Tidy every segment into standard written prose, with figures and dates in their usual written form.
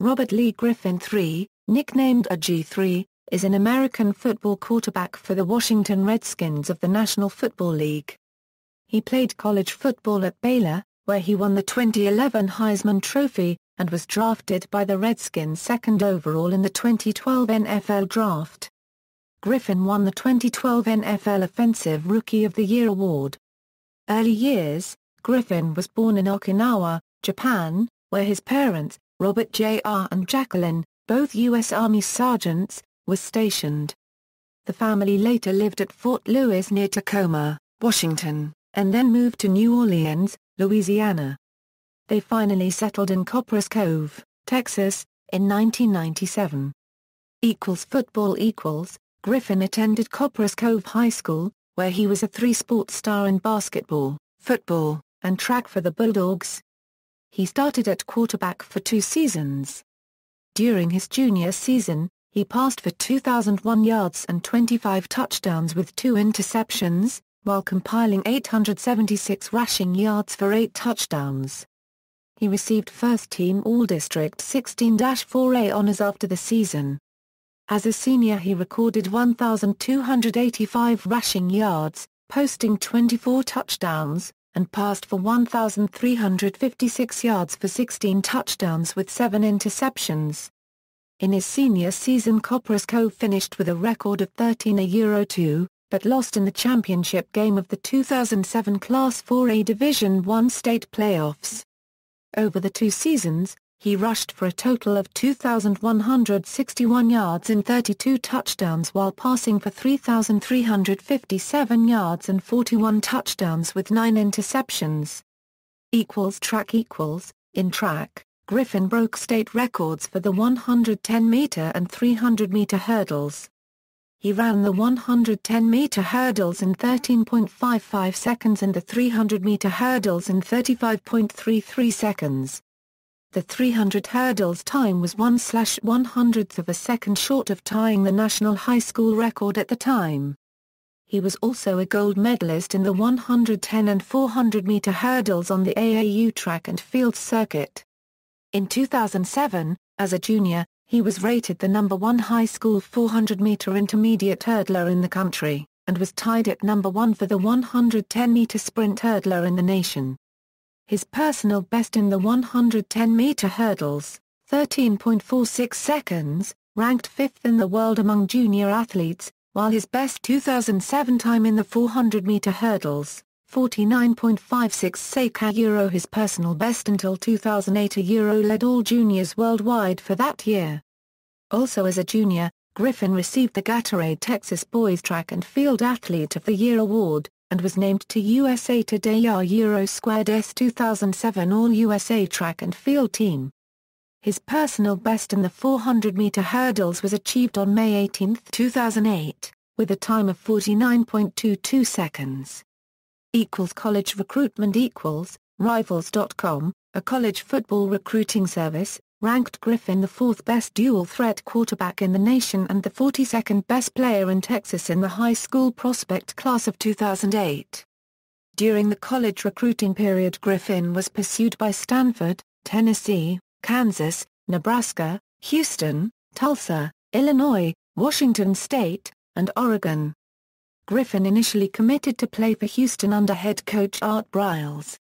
Robert Lee Griffin III, nicknamed a G3, is an American football quarterback for the Washington Redskins of the National Football League. He played college football at Baylor, where he won the 2011 Heisman Trophy, and was drafted by the Redskins second overall in the 2012 NFL Draft. Griffin won the 2012 NFL Offensive Rookie of the Year award. Early years: Griffin was born in Okinawa, Japan, where his parents, Robert Jr. and Jacqueline, both U.S. Army sergeants, were stationed. The family later lived at Fort Lewis near Tacoma, Washington, and then moved to New Orleans, Louisiana. They finally settled in Copperas Cove, Texas, in 1997. Football. Griffin attended Copperas Cove High School, where he was a three-sport star in basketball, football, and track for the Bulldogs. He started at quarterback for 2 seasons. During his junior season, he passed for 2,001 yards and 25 touchdowns with 2 interceptions, while compiling 876 rushing yards for 8 touchdowns. He received first-team All-District 16-4A honors after the season. As a senior he recorded 1,285 rushing yards, posting 24 touchdowns, and passed for 1,356 yards for 16 touchdowns with 7 interceptions. In his senior season Copperas Cove finished with a record of 13-2, but lost in the championship game of the 2007 Class 4A Division I state playoffs. Over the 2 seasons, he rushed for a total of 2,161 yards and 32 touchdowns while passing for 3,357 yards and 41 touchdowns with 9 interceptions. Track. In track, Griffin broke state records for the 110-meter and 300-meter hurdles. He ran the 110-meter hurdles in 13.55 seconds and the 300-meter hurdles in 35.33 seconds. The 300 hurdles time was 1/100th of a second short of tying the national high school record at the time. He was also a gold medalist in the 110 and 400-meter hurdles on the AAU track and field circuit. In 2007, as a junior, he was rated the number 1 high school 400-meter intermediate hurdler in the country, and was tied at number 1 for the 110-meter sprint hurdler in the nation. His personal best in the 110-meter hurdles, 13.46 seconds, ranked 5th in the world among junior athletes, while his best 2007 time in the 400-meter hurdles, 49.56 seconds. His personal best until 2008 led all juniors worldwide for that year. Also as a junior, Griffin received the Gatorade Texas Boys Track and Field Athlete of the Year award, and was named to USA Today Eurosquared's 2007 All-USA Track and Field Team. His personal best in the 400-meter hurdles was achieved on May 18, 2008, with a time of 49.22 seconds. College recruitment. Rivals.com, a college football recruiting service, ranked Griffin the 4th best dual-threat quarterback in the nation and the 42nd best player in Texas in the high school prospect class of 2008. During the college recruiting period Griffin was pursued by Stanford, Tennessee, Kansas, Nebraska, Houston, Tulsa, Illinois, Washington State, and Oregon. Griffin initially committed to play for Houston under head coach Art Briles.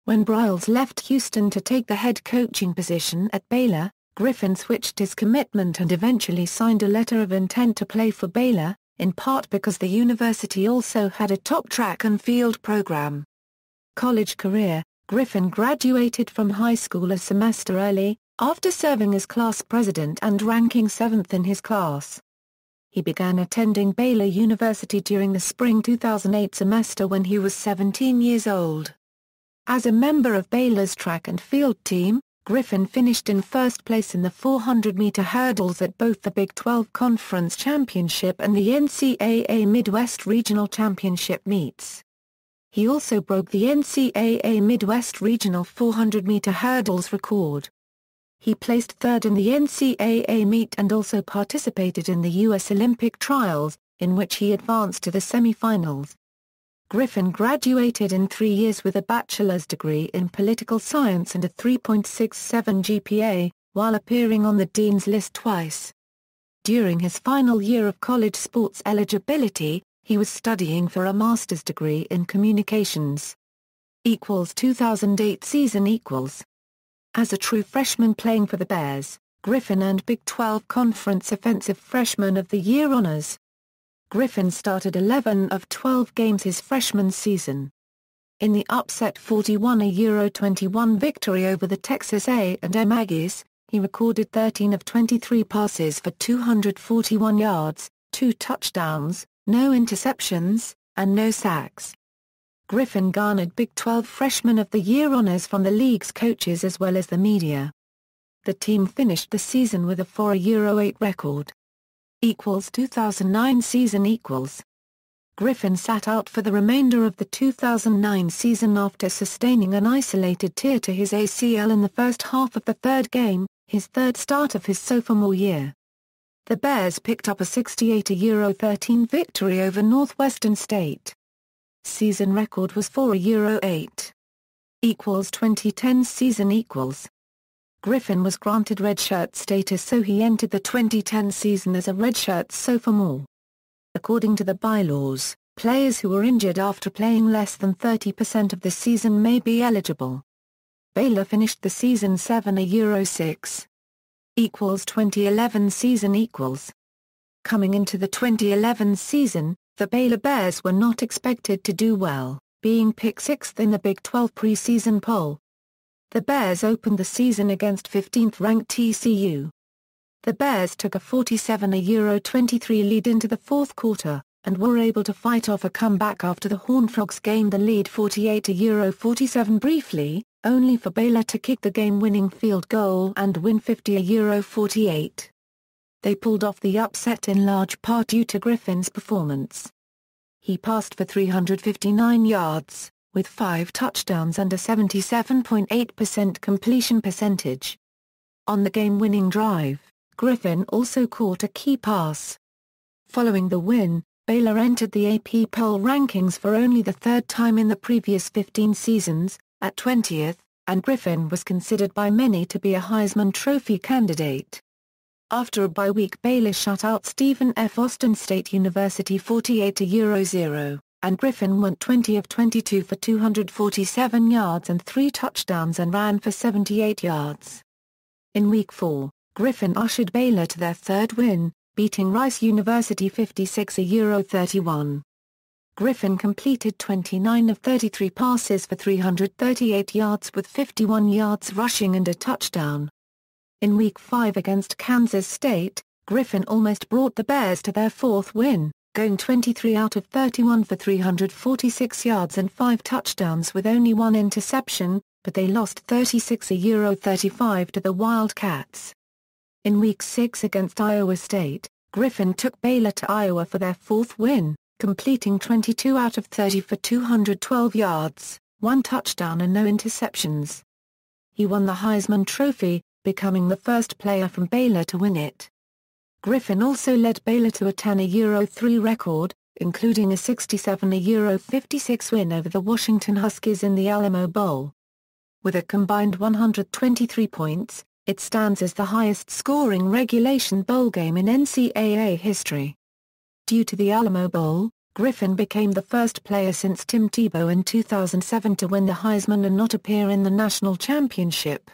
When Briles left Houston to take the head coaching position at Baylor, Griffin switched his commitment and eventually signed a letter of intent to play for Baylor, in part because the university also had a top track and field program. College career: Griffin graduated from high school a semester early, after serving as class president and ranking 7th in his class. He began attending Baylor University during the spring 2008 semester when he was 17 years old. As a member of Baylor's track and field team, Griffin finished in first place in the 400-meter hurdles at both the Big 12 Conference Championship and the NCAA Midwest Regional Championship meets. He also broke the NCAA Midwest Regional 400-meter hurdles record. He placed 3rd in the NCAA meet and also participated in the U.S. Olympic trials, in which he advanced to the semifinals. Griffin graduated in 3 years with a bachelor's degree in political science and a 3.67 GPA, while appearing on the Dean's List twice. During his final year of college sports eligibility, he was studying for a master's degree in communications. 2008 season . As a true freshman playing for the Bears, Griffin earned Big 12 Conference Offensive Freshman of the Year honors. Griffin started 11 of 12 games his freshman season. In the upset 41-21 victory over the Texas A&M Aggies, he recorded 13 of 23 passes for 241 yards, 2 touchdowns, no interceptions, and no sacks. Griffin garnered Big 12 Freshman of the Year honors from the league's coaches as well as the media. The team finished the season with a 4-8 record. 2009 season . Griffin sat out for the remainder of the 2009 season after sustaining an isolated tear to his ACL in the first half of the third game, his third start of his sophomore year. The Bears picked up a 68-13 victory over Northwestern State. Season record was 4-8. 2010 season . Griffin was granted redshirt status, so he entered the 2010 season as a redshirt sophomore. According to the bylaws, players who were injured after playing less than 30% of the season may be eligible. Baylor finished the season 7-6. 2011 season . Coming into the 2011 season, the Baylor Bears were not expected to do well, being picked 6th in the Big 12 preseason poll. The Bears opened the season against 15th-ranked TCU. The Bears took a 47-23 lead into the fourth quarter, and were able to fight off a comeback after the Horned Frogs gained the lead 48-47 briefly, only for Baylor to kick the game-winning field goal and win 50-48. They pulled off the upset in large part due to Griffin's performance. He passed for 359 yards, with 5 touchdowns and a 77.8% completion percentage. On the game-winning drive, Griffin also caught a key pass. Following the win, Baylor entered the AP poll rankings for only the third time in the previous 15 seasons, at 20th, and Griffin was considered by many to be a Heisman Trophy candidate. After a bye week, Baylor shut out Stephen F. Austin State University 48-0, and Griffin went 20 of 22 for 247 yards and 3 touchdowns and ran for 78 yards. In Week 4, Griffin ushered Baylor to their third win, beating Rice University 56-31. Griffin completed 29 of 33 passes for 338 yards with 51 yards rushing and a touchdown. In Week 5 against Kansas State, Griffin almost brought the Bears to their fourth win, going 23 out of 31 for 346 yards and 5 touchdowns with only 1 interception, but they lost 36-35 to the Wildcats. In Week 6 against Iowa State, Griffin took Baylor to Iowa for their fourth win, completing 22 out of 30 for 212 yards, 1 touchdown and no interceptions. He won the Heisman Trophy, becoming the first player from Baylor to win it. Griffin also led Baylor to a 10-3 record, including a 67-56 win over the Washington Huskies in the Alamo Bowl. With a combined 123 points, it stands as the highest-scoring regulation bowl game in NCAA history. Due to the Alamo Bowl, Griffin became the first player since Tim Tebow in 2007 to win the Heisman and not appear in the national championship.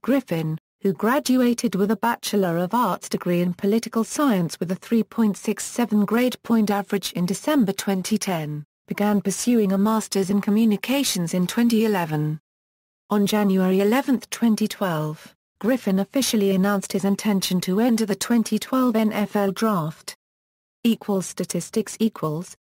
Griffin, who graduated with a Bachelor of Arts degree in Political Science with a 3.67 grade point average in December 2010, began pursuing a Master's in Communications in 2011. On January 11, 2012, Griffin officially announced his intention to enter the 2012 NFL Draft. Statistics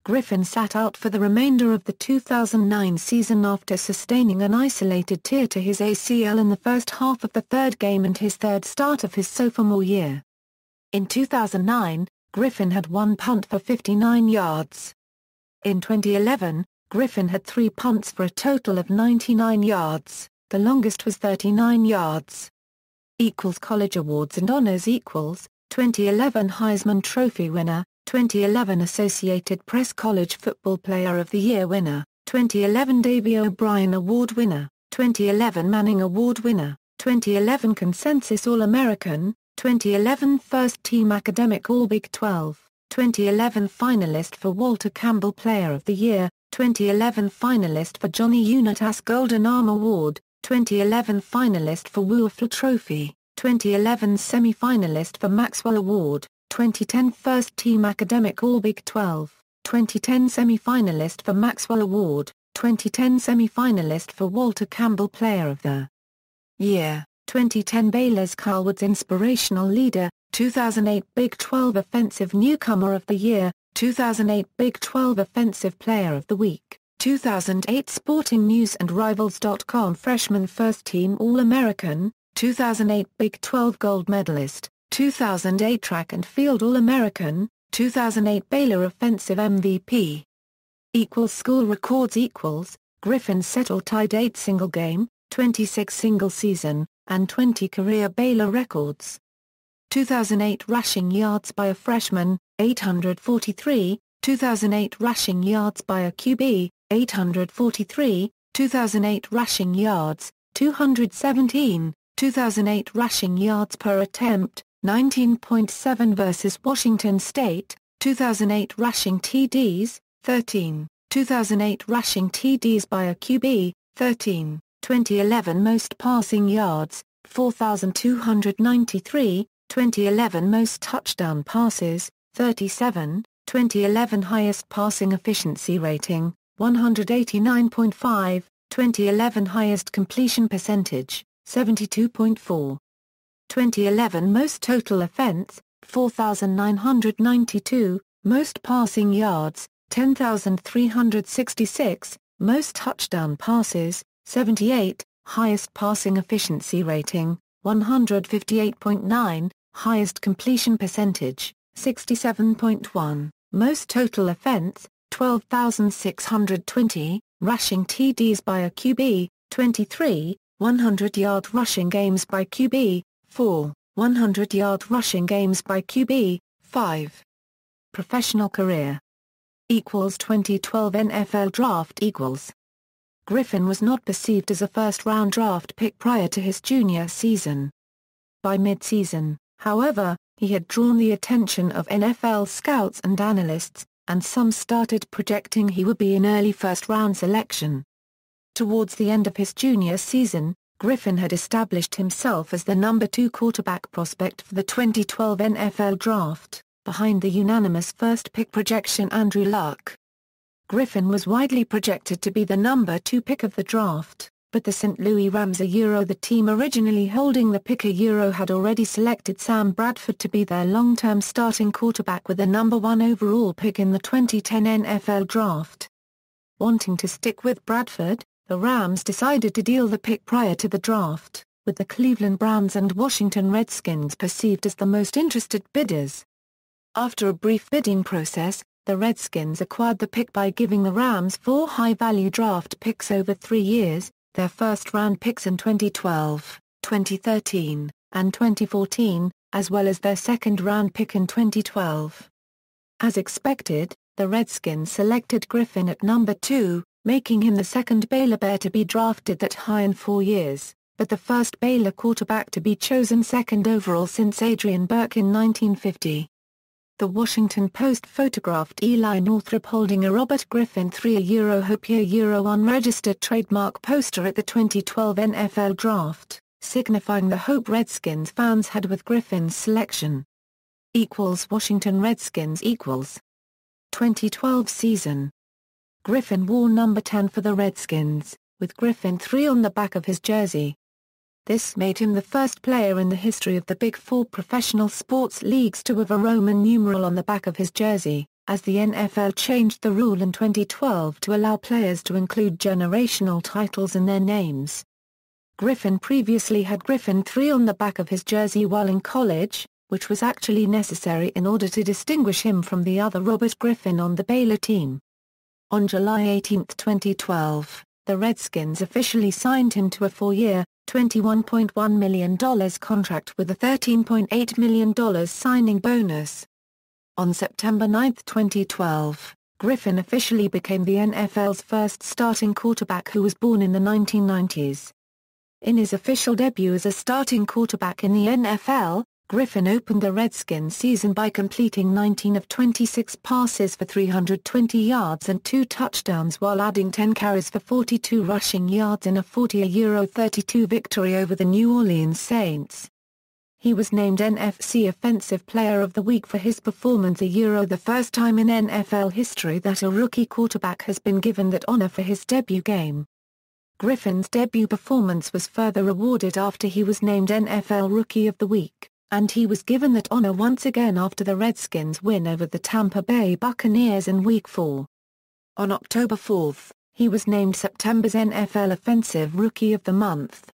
Griffin sat out for the remainder of the 2009 season after sustaining an isolated tear to his ACL in the first half of the third game and his third start of his sophomore year. In 2009, Griffin had 1 punt for 59 yards. In 2011, Griffin had 3 punts for a total of 99 yards, the longest was 39 yards. College awards and honors 2011 Heisman Trophy winner, 2011 Associated Press College Football Player of the Year winner, 2011 Davey O'Brien Award winner, 2011 Manning Award winner, 2011 Consensus All-American, 2011 First Team Academic All-Big 12, 2011 finalist for Walter Campbell Player of the Year, 2011 finalist for Johnny Unitas Golden Arm Award, 2011 finalist for Heisman Trophy, 2011 semi-finalist for Maxwell Award, 2010 First Team Academic All-Big 12, 2010 semi-finalist for Maxwell Award, 2010 semi-finalist for Walter Campbell Player of the Year, 2010 Baylor's Carl Woods Inspirational Leader, 2008 Big 12 Offensive Newcomer of the Year, 2008 Big 12 Offensive Player of the Week, 2008 Sporting News and Rivals.com Freshman First Team All-American, 2008 Big 12 Gold Medalist, 2008 Track and Field All-American, 2008 Baylor Offensive MVP. School records Griffin set or tied 8 single game, 26 single season, and 20 career Baylor records. 2008 rushing yards by a freshman, 843, 2008 rushing yards by a QB, 843, 2008 rushing yards, 217, 2008 rushing yards per attempt, 19.7 versus Washington State, 2008 rushing TDs, 13, 2008 rushing TDs by a QB, 13, 2011 most passing yards, 4,293, 2011 most touchdown passes, 37, 2011 highest passing efficiency rating, 189.5, 2011 highest completion percentage, 72.4. 2011 most total offense, 4,992, most passing yards, 10,366, most touchdown passes, 78, highest passing efficiency rating, 158.9, highest completion percentage, 67.1, most total offense, 12,620, rushing TDs by a QB, 23, 100-yard rushing games by QB, 4, 100-yard rushing games by QB, 5. Professional career 2012 NFL Draft Griffin was not perceived as a first-round draft pick prior to his junior season. By mid-season, however, he had drawn the attention of NFL scouts and analysts, and some started projecting he would be an early first-round selection. Towards the end of his junior season, Griffin had established himself as the number 2 quarterback prospect for the 2012 NFL Draft, behind the unanimous first-pick projection Andrew Luck. Griffin was widely projected to be the number 2 pick of the draft, but the St. Louis Rams the team originally holding the pick had already selected Sam Bradford to be their long-term starting quarterback with the number 1 overall pick in the 2010 NFL Draft. Wanting to stick with Bradford, the Rams decided to deal the pick prior to the draft, with the Cleveland Browns and Washington Redskins perceived as the most interested bidders. After a brief bidding process, the Redskins acquired the pick by giving the Rams 4 high-value draft picks over 3 years, their first-round picks in 2012, 2013, and 2014, as well as their second-round pick in 2012. As expected, the Redskins selected Griffin at number 2, making him the second Baylor Bear to be drafted that high in 4 years, but the first Baylor quarterback to be chosen second overall since Adrian Burke in 1950. The Washington Post photographed Eli Northrup holding a Robert Griffin III Hope Year unregistered trademark poster at the 2012 NFL Draft, signifying the hope Redskins fans had with Griffin's selection. Washington Redskins 2012 season. Griffin wore number 10 for the Redskins, with Griffin III on the back of his jersey. This made him the first player in the history of the Big Four professional sports leagues to have a Roman numeral on the back of his jersey, as the NFL changed the rule in 2012 to allow players to include generational titles in their names. Griffin previously had Griffin III on the back of his jersey while in college, which was actually necessary in order to distinguish him from the other Robert Griffin on the Baylor team. On July 18, 2012, the Redskins officially signed him to a 4-year, $21.1 million contract with a $13.8 million signing bonus. On September 9, 2012, Griffin officially became the NFL's first starting quarterback who was born in the 1990s. In his official debut as a starting quarterback in the NFL, Griffin opened the Redskins season by completing 19 of 26 passes for 320 yards and 2 touchdowns while adding 10 carries for 42 rushing yards in a 40-32 victory over the New Orleans Saints. He was named NFC Offensive Player of the Week for his performance, the first time in NFL history that a rookie quarterback has been given that honor for his debut game. Griffin's debut performance was further rewarded after he was named NFL Rookie of the Week, and he was given that honor once again after the Redskins' win over the Tampa Bay Buccaneers in Week 4. On October 4, he was named September's NFL Offensive Rookie of the Month.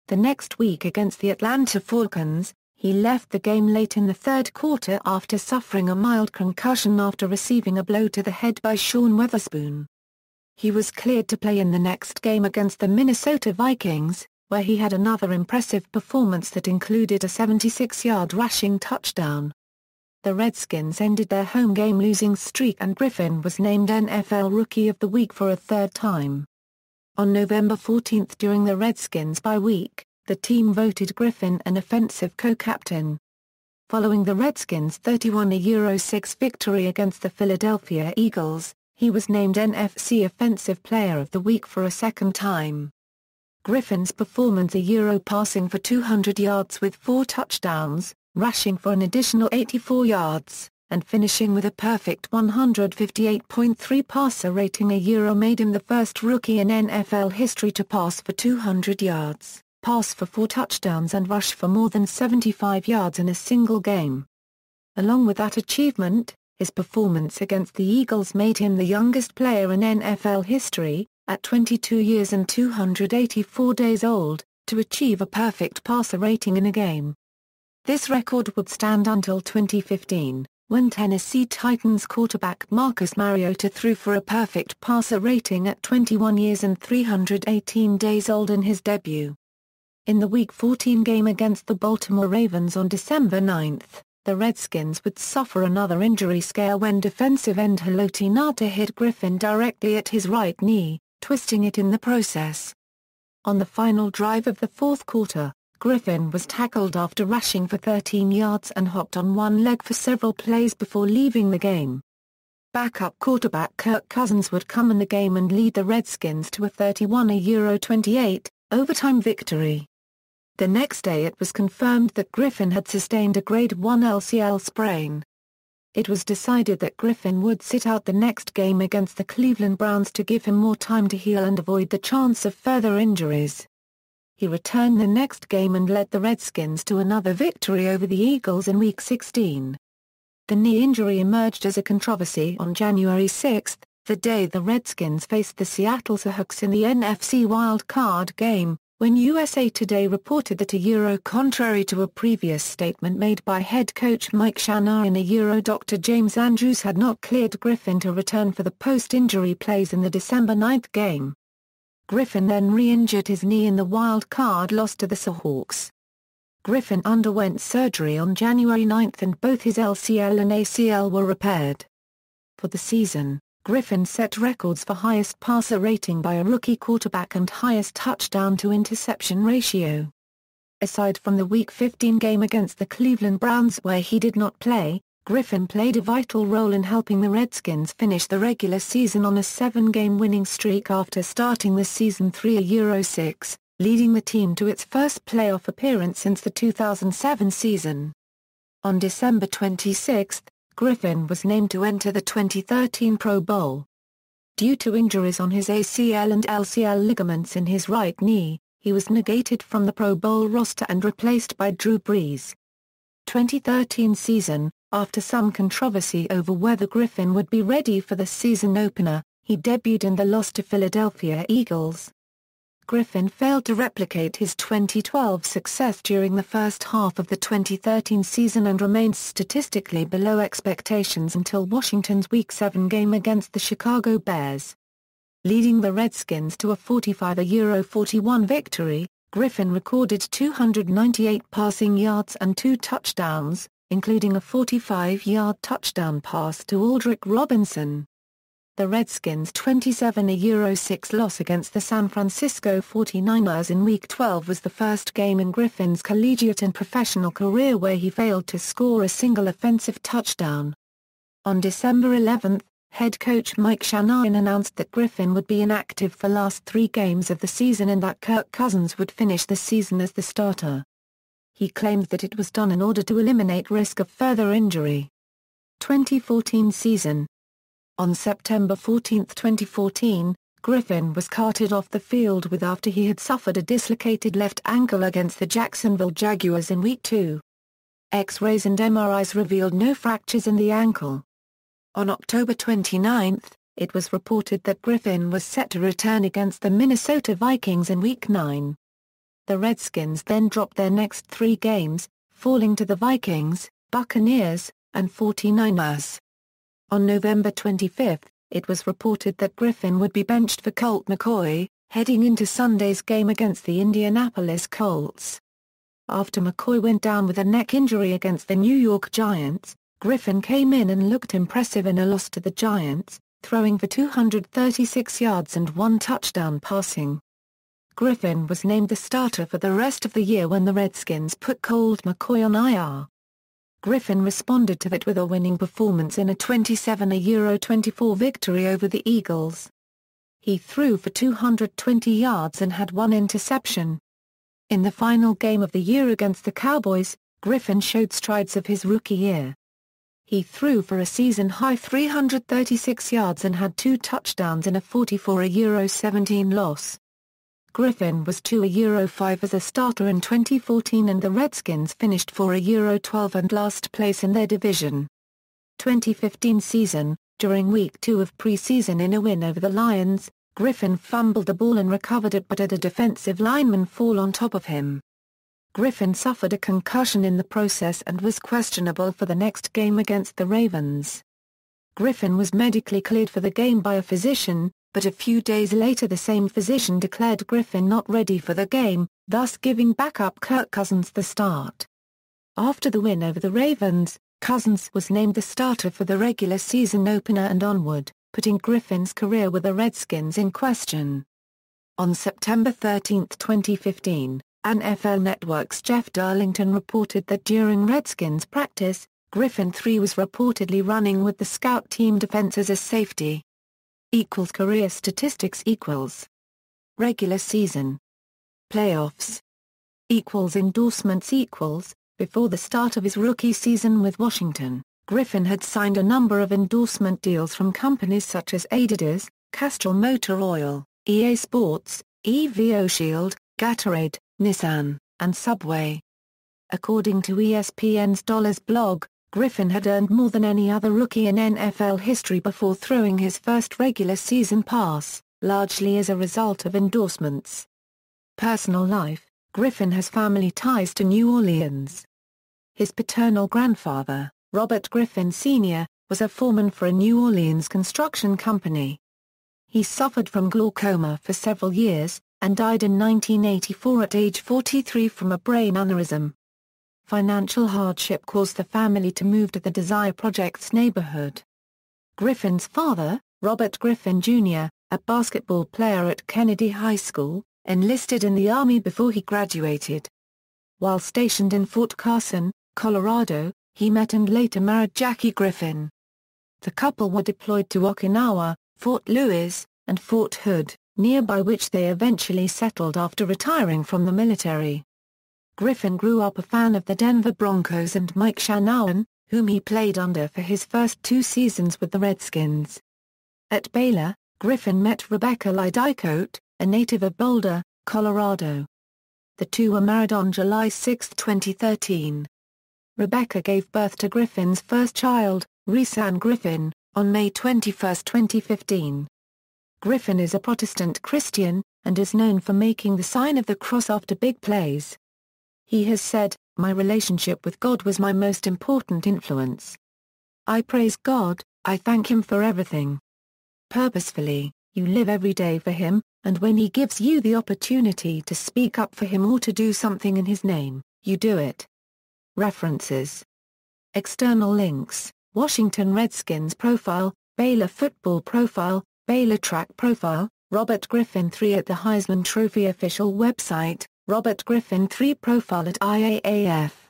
The next week against the Atlanta Falcons, he left the game late in the third quarter after suffering a mild concussion after receiving a blow to the head by Sean Weatherspoon. He was cleared to play in the next game against the Minnesota Vikings, where he had another impressive performance that included a 76-yard rushing touchdown. The Redskins ended their home game losing streak and Griffin was named NFL Rookie of the Week for a third time. On November 14 during the Redskins bye week, the team voted Griffin an offensive co-captain. Following the Redskins' 31-6 victory against the Philadelphia Eagles, he was named NFC Offensive Player of the Week for a second time. Griffin's performance passing for 200 yards with 4 touchdowns, rushing for an additional 84 yards, and finishing with a perfect 158.3 passer rating made him the first rookie in NFL history to pass for 200 yards, pass for 4 touchdowns and rush for more than 75 yards in a single game. Along with that achievement, his performance against the Eagles made him the youngest player in NFL history, at 22 years and 284 days old, to achieve a perfect passer rating in a game. This record would stand until 2015, when Tennessee Titans quarterback Marcus Mariota threw for a perfect passer rating at 21 years and 318 days old in his debut. In the Week 14 game against the Baltimore Ravens on December 9, the Redskins would suffer another injury scare when defensive end Haloti Ngata hit Griffin directly at his right knee, twisting it in the process. On the final drive of the fourth quarter, Griffin was tackled after rushing for 13 yards and hopped on one leg for several plays before leaving the game. Backup quarterback Kirk Cousins would come in the game and lead the Redskins to a 31-28 overtime victory. The next day it was confirmed that Griffin had sustained a Grade 1 LCL sprain. It was decided that Griffin would sit out the next game against the Cleveland Browns to give him more time to heal and avoid the chance of further injuries. He returned the next game and led the Redskins to another victory over the Eagles in Week 16. The knee injury emerged as a controversy on January 6, the day the Redskins faced the Seattle Seahawks in the NFC Wild Card game, when USA Today reported that contrary to a previous statement made by head coach Mike Shanahan Dr. James Andrews had not cleared Griffin to return for the post-injury plays in the December 9 game. Griffin then re-injured his knee in the wild card loss to the Seahawks. Griffin underwent surgery on January 9 and both his LCL and ACL were repaired. For the season, Griffin set records for highest passer rating by a rookie quarterback and highest touchdown-to-interception ratio. Aside from the Week 15 game against the Cleveland Browns where he did not play, Griffin played a vital role in helping the Redskins finish the regular season on a 7-game winning streak after starting the season 3-6, leading the team to its first playoff appearance since the 2007 season. On December 26, Griffin was named to enter the 2013 Pro Bowl. Due to injuries on his ACL and LCL ligaments in his right knee, he was negated from the Pro Bowl roster and replaced by Drew Brees. 2013 season, after some controversy over whether Griffin would be ready for the season opener, he debuted in the loss to Philadelphia Eagles. Griffin failed to replicate his 2012 success during the first half of the 2013 season and remained statistically below expectations until Washington's Week 7 game against the Chicago Bears. Leading the Redskins to a 45-41 victory, Griffin recorded 298 passing yards and 2 touchdowns, including a 45-yard touchdown pass to Aldrick Robinson. The Redskins' 27-6 loss against the San Francisco 49ers in Week 12 was the first game in Griffin's collegiate and professional career where he failed to score a single offensive touchdown. On December 11, head coach Mike Shanahan announced that Griffin would be inactive for the last 3 games of the season and that Kirk Cousins would finish the season as the starter. He claimed that it was done in order to eliminate risk of further injury. 2014 season. On September 14, 2014, Griffin was carted off the field after he had suffered a dislocated left ankle against the Jacksonville Jaguars in Week 2. X-rays and MRIs revealed no fractures in the ankle. On October 29, it was reported that Griffin was set to return against the Minnesota Vikings in Week 9. The Redskins then dropped their next 3 games, falling to the Vikings, Buccaneers, and 49ers. On November 25, it was reported that Griffin would be benched for Colt McCoy, heading into Sunday's game against the Indianapolis Colts. After McCoy went down with a neck injury against the New York Giants, Griffin came in and looked impressive in a loss to the Giants, throwing for 236 yards and 1 touchdown passing. Griffin was named the starter for the rest of the year when the Redskins put Colt McCoy on IR. Griffin responded to that with a winning performance in a 27-24 victory over the Eagles. He threw for 220 yards and had 1 interception. In the final game of the year against the Cowboys, Griffin showed strides of his rookie year. He threw for a season-high 336 yards and had 2 touchdowns in a 44-17 loss. Griffin was 2-5 as a starter in 2014 and the Redskins finished 4-12 and last place in their division. 2015 season, during Week 2 of preseason in a win over the Lions, Griffin fumbled the ball and recovered it but had a defensive lineman fall on top of him. Griffin suffered a concussion in the process and was questionable for the next game against the Ravens. Griffin was medically cleared for the game by a physician, but a few days later the same physician declared Griffin not ready for the game, thus giving backup Kirk Cousins the start. After the win over the Ravens, Cousins was named the starter for the regular season opener and onward, putting Griffin's career with the Redskins in question. On September 13, 2015, NFL Network's Jeff Darlington reported that during Redskins practice, Griffin III was reportedly running with the scout team defense as a safety. Career statistics regular season playoffs endorsements before the start of his rookie season with Washington, Griffin had signed a number of endorsement deals from companies such as Adidas, Castrol Motor Oil, EA Sports, EVO Shield, Gatorade, Nissan, and Subway. According to ESPN's Dollars blog, Griffin had earned more than any other rookie in NFL history before throwing his first regular season pass, largely as a result of endorsements. Personal life: Griffin has family ties to New Orleans. His paternal grandfather, Robert Griffin Sr., was a foreman for a New Orleans construction company. He suffered from glaucoma for several years, and died in 1984 at age 43 from a brain aneurysm. Financial hardship caused the family to move to the Desire Project's neighborhood. Griffin's father, Robert Griffin Jr., a basketball player at Kennedy High School, enlisted in the Army before he graduated. While stationed in Fort Carson, Colorado, he met and later married Jackie Griffin. The couple were deployed to Okinawa, Fort Lewis, and Fort Hood, nearby which they eventually settled after retiring from the military. Griffin grew up a fan of the Denver Broncos and Mike Shanahan, whom he played under for his first 2 seasons with the Redskins. At Baylor, Griffin met Rebecca Lydicote, a native of Boulder, Colorado. The two were married on July 6, 2013. Rebecca gave birth to Griffin's first child, Rhys-Ann Griffin, on May 21, 2015. Griffin is a Protestant Christian, and is known for making the sign of the cross after big plays. He has said, "My relationship with God was my most important influence. I praise God, I thank Him for everything. Purposefully, you live every day for Him, and when He gives you the opportunity to speak up for Him or to do something in His name, you do it." References. External links: Washington Redskins profile, Baylor Football Profile, Baylor Track Profile, Robert Griffin III at the Heisman Trophy official website, Robert Griffin III Profile at IAAF.